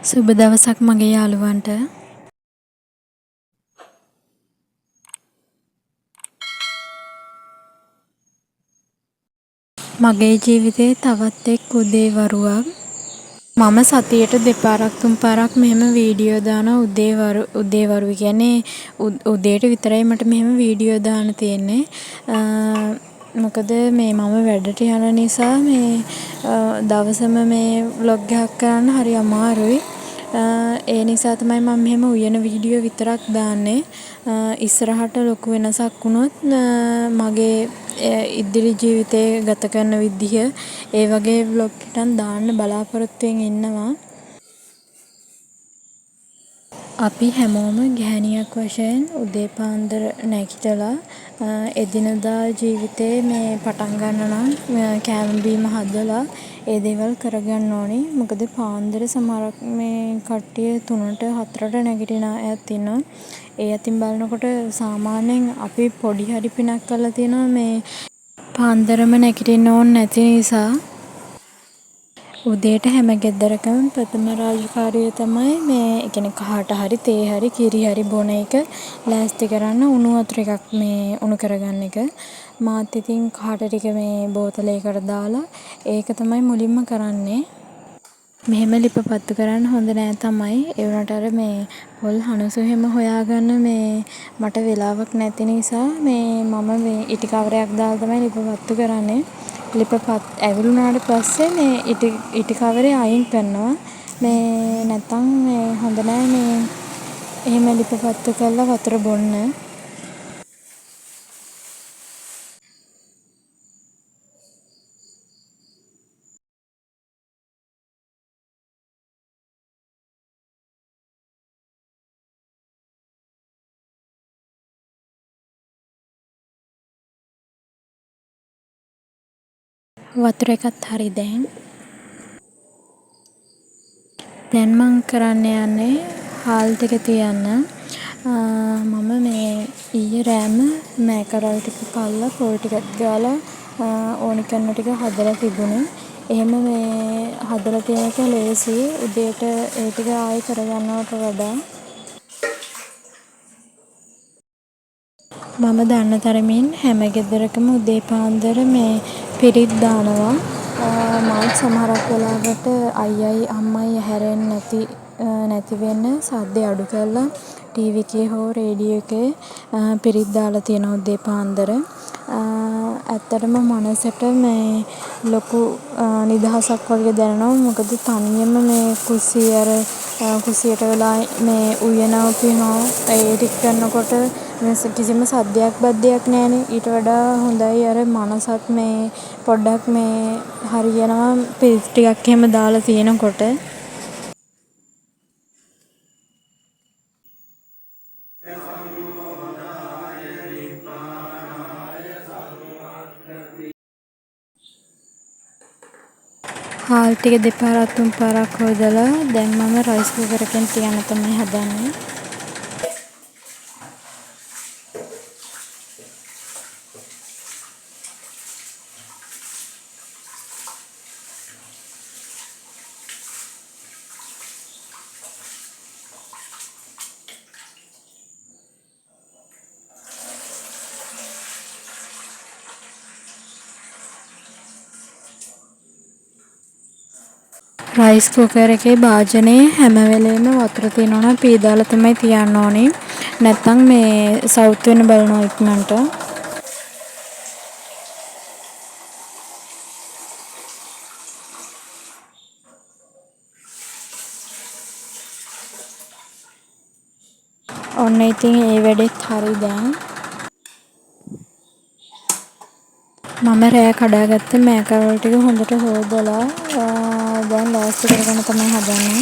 සුබ දවසක් මගේ යාළුවන්ට. මගේ ජීවිතේ තවත් එක් උදේවරුවක්. මම සතියට දෙපාරක් තුන් පාරක් මෙහෙම වීඩියෝ දානවා. උදේවරු කියන්නේ උදේට විතරයි මට මෙහෙම වීඩියෝ දාන්න තියෙන්නේ. මොකද මේ මම වැඩට යන නිසා මේ දවසම මේ ව්ලොග් එකක් කරන්න හරි අමාරුයි. ඒ නිසා තමයි මම මෙහෙම උයන වීඩියෝ විතරක් දාන්නේ. ඉස්සරහට ලොකු වෙනසක් වුණොත් මගේ ඉදිරි ජීවිතේ ගත කරන විදිහ ඒ වගේ ව්ලොග් එකක් දාන්න බලාපොරොත්තුෙන් ඉන්නවා. අපි හැමෝම ගැහැණියක් වශයෙන් උදේ පාන්දර නැගිටලා එදිනදා ජීවිතේ මේ පටන් ගන්න නම් කෑම බීම හදලා ඒ දේවල් කරගන්න ඕනි. මොකද පාන්දර සමහරක් මේ කට්ටිය 3ට 4ට නැගිටින අයත් ඉන්නවා. ඒ අතින් බලනකොට සාමාන්‍යයෙන් අපි පොඩි හරි පිනක් කරලා තියෙනවා මේ පාන්දරම නැගිටින්න ඕනේ නැති නිසා. උදේට හැම ගෙදරකම ප්‍රථම රාජකාරිය තමයි මේ කියන්නේ කහට හරි තේ හරි කිරි හරි බොන එක ලෑස්ති කරන්න උණු වතුර එකක් මේ උණු කරගන්න එක. මාත් ඉතින් කහට ටික මේ බෝතලයකට දාලා ඒක තමයි මුලින්ම කරන්නේ. මෙහෙම ලිප පත්තු කරන්න හොඳ නෑ තමයි. ඒ වුණාට අර මේ පොල් හනුසු එහෙම හොයාගන්න මේ මට වෙලාවක් නැති නිසා මේ මම මේ ඉටි කවරයක් දාලා තමයි ලිප පත්තු කරන්නේ. ලිප ඇවිලුණාට පස්සේ මේ ඉටි කවරේ අයින් කරනවා. මේ නැත්තම් මේ හොඳ නෑ මේ එහෙම ලිප පත්තු කරලා වතුර බොන්න. වතුර එකත් හරි දැන්. දැන් මං කරන්න යන්නේ හාල් ටික තියන්න. මම මේ ඊයේ රෑම මෑකරල් ටික කල්ලා පොල් ටිකක් ගාලා ඕනි කරන ටික හදලා තිබුණේ. එහෙම මේ හදලා තියෙන එක ලේසි. උදේට ඒ ටික ආයෙ කරගන්නවට වඩා. මම දන්න තරමින් හැම ගෙදරකම උදේ පාන්දර මේ පිරිත් දානවා. මාත් සමහරක් වෙලාවට අයියයි අම්මයි හැරෙන්නේ නැති වෙන්න සද්දේ අඩු කරලා ටීවී එකේ හෝ රේඩියෝ එකේ පිරිත් දාලා තියෙනවා උදේ පාන්දර. ඇත්තටම මනසට මේ ලොකු නිදහසක් වගේ දැනෙනවා. මොකද තනියම මේ කුස්සියට වෙලා මේ උයනවා පිනවා ඒ ටික කරනකොට කිසිම සද්දයක් බද්දයක් නැහැනේ. ඊට වඩා හොඳයි අර මනසත් මේ පොඩ්ඩක් මේ හරියනවා පිරිත් ටිකක් එහෙම දාලා තියෙනකොට. හාල් ටික දෙපාරක් තුන් පාරක් හොදලා දැන් මම රයිස් කුකර් එකෙන් තියන්න තමයි හදන්නේ. රයිස් කුකර් එකේ භාජනයේ හැම වෙලේම වතුර තියෙනවා නම් පී දාලා තමයි තියන්න ඕනේ. නැත්තම් මේ සවුත් වෙන බලනවා ඉක්මනට. ඔන්න ඉතින් ඒ වැඩෙත් හරි දැන්. මම රෑ කඩාගත්ත මෑකරල් ටික හොඳට හොදලා දැන් ලෑස්ති කරගෙන තමයි හදන්නේ.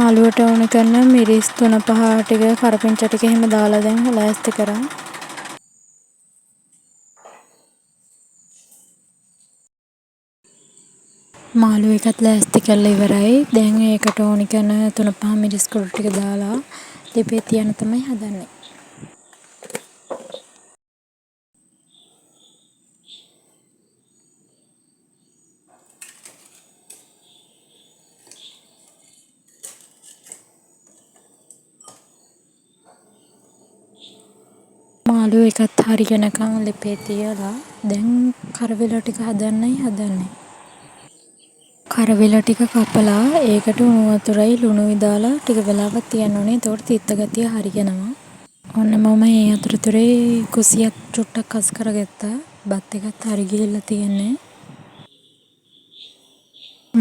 මාළුවට ඕන කරන මිරිස් 3-5 ටික කරපිංචා ටික එහෙම දාලා දැන් ලෑස්ති කරා. මාළු එකත් ලෑස්ති කරලා ඉවරයි. දැන් ඒකට ඕනි කරන 3-5 මිරිස් කුඩු ටික දාලා ලිපේ තියන්න තමයි හදන්නේ. මාළු එකත් හරියනකම් ලිපේ තියලා දැන් කරවිල ටික හදන්නයි හදන්නේ. කරවිල ටික කපලා ඒකට උණු වතුරයි ලුණුයි දාලා ටික වෙලාවක් තියන්න ඕනේ. එතකොට තිත්ත ගතිය හරියනවා. ඔන්න මම ඒ අතරතුරේ කුසියක් චුට්ටක් කස් කරගත්තා. බත් එකත් හරි ගිහිල්ලා තියෙන්නේ.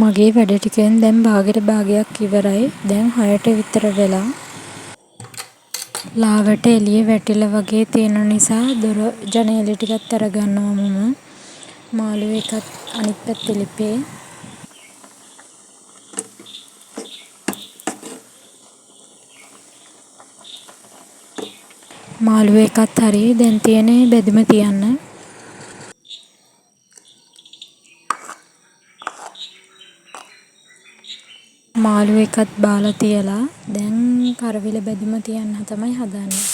මගේ වැඩ ටිකෙන් දැන් භාගයක් ඉවරයි. දැන් 6ට විතර වෙලා. ලාවට එළිය වැටිලා වගේ තියෙන නිසා දොර ජනේලෙ ටිකත් අරගන්නවා මම. මාළු එකත් අනිත් පැත්තේ ලිපේ. මාළු එකත් හරි දැන් තියෙන්නේ බෙදම තියන්න. මාළු එකත් බාලා තියලා දැන් කරවිල බෙදම තියන්න තමයි හදන්නේ.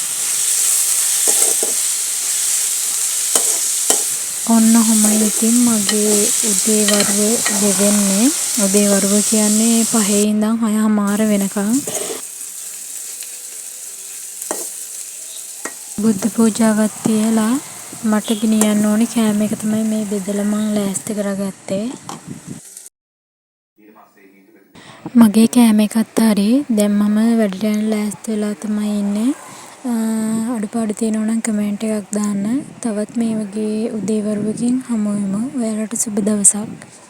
ඔන්න ඔහොමයි ඉතින් මගේ උදේ වරුව ගෙවෙන්නේ. උදේ වරුව කියන්නේ 5 ඉඳන් 6:00 වෙනකන්. බුද්ධ පූජාවක් තියලා මට ගෙනියන්න ඕනි කෑම එක තමයි මේ බෙදලා මං ලෑස්ති කරගත්තේ. මගේ කෑම එකත් හරි. දැන් මම වැඩට යන්න ලෑස්ති වෙලා තමයි ඉන්නේ. අඩුපාඩු තියෙනවා නම් කමෙන්ට් එකක් දාන්න. තවත් මේ වගේ උදේ වරුවකින් හමු වෙමු. ඔයාලට සුබ දවසක්.